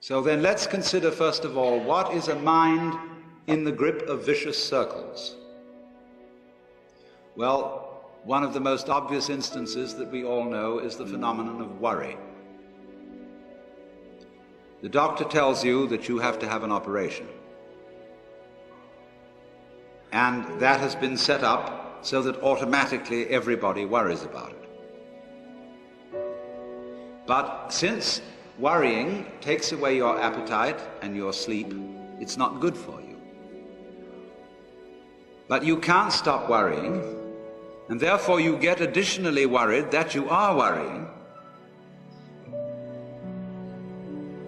So then let's consider first of all, what is a mind in the grip of vicious circles? Well, one of the most obvious instances that we all know is the phenomenon of worry. The doctor tells you that you have to have an operation. And that has been set up so that automatically everybody worries about it. But since worrying takes away your appetite and your sleep, it's not good for you. But you can't stop worrying, and therefore you get additionally worried that you are worrying.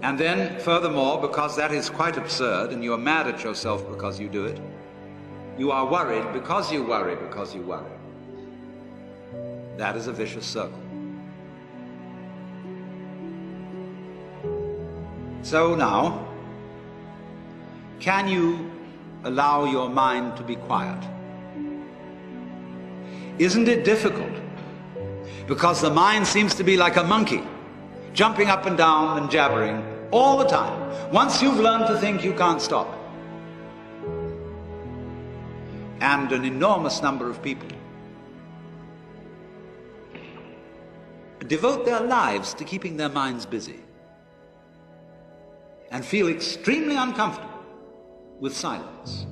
And then, furthermore, because that is quite absurd and you are mad at yourself because you do it, you are worried because you worry because you worry. That is a vicious circle. So now, can you allow your mind to be quiet? Isn't it difficult? Because the mind seems to be like a monkey, jumping up and down and jabbering all the time. Once you've learned to think, you can't stop. And an enormous number of people devote their lives to keeping their minds busy and feel extremely uncomfortable with silence.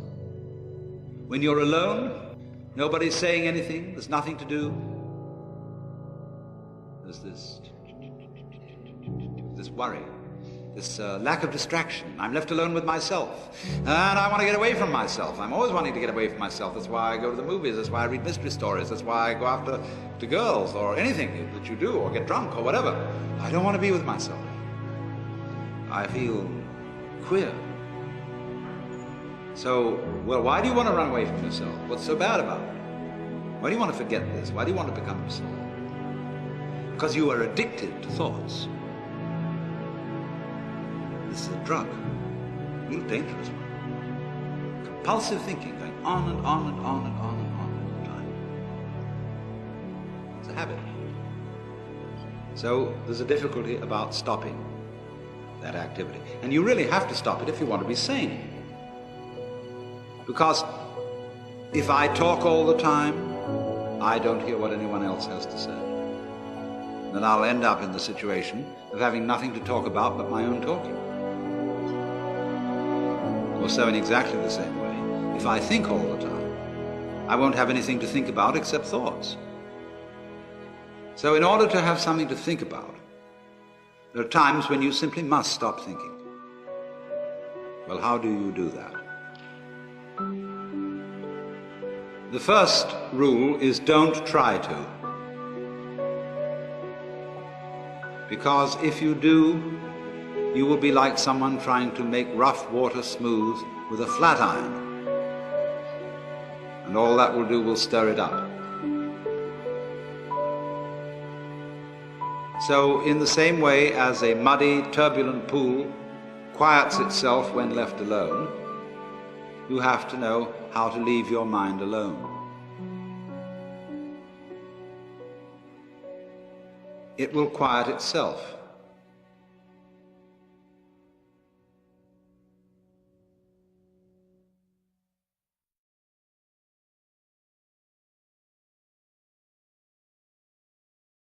When you're alone, nobody's saying anything, there's nothing to do. There's this worry, this lack of distraction. I'm left alone with myself, and I want to get away from myself. I'm always wanting to get away from myself. That's why I go to the movies, that's why I read mystery stories, that's why I go after to girls or anything that you do, or get drunk or whatever. I don't want to be with myself. I feel queer. So, well, why do you want to run away from yourself? What's so bad about it? Why do you want to forget this? Why do you want to become yourself? Because you are addicted to thoughts. This is a drug, a real dangerous one. Compulsive thinking, going on and on and on and on and on all the time. It's a habit. So there's a difficulty about stopping that activity. And you really have to stop it if you want to be sane. Because if I talk all the time, I don't hear what anyone else has to say. Then I'll end up in the situation of having nothing to talk about but my own talking. Or so in exactly the same way, if I think all the time, I won't have anything to think about except thoughts. So in order to have something to think about, there are times when you simply must stop thinking. Well, how do you do that? The first rule is don't try to. Because if you do, you will be like someone trying to make rough water smooth with a flat iron. And all that will do will stir it up. So in the same way as a muddy, turbulent pool quiets itself when left alone, you have to know how to leave your mind alone. It will quiet itself.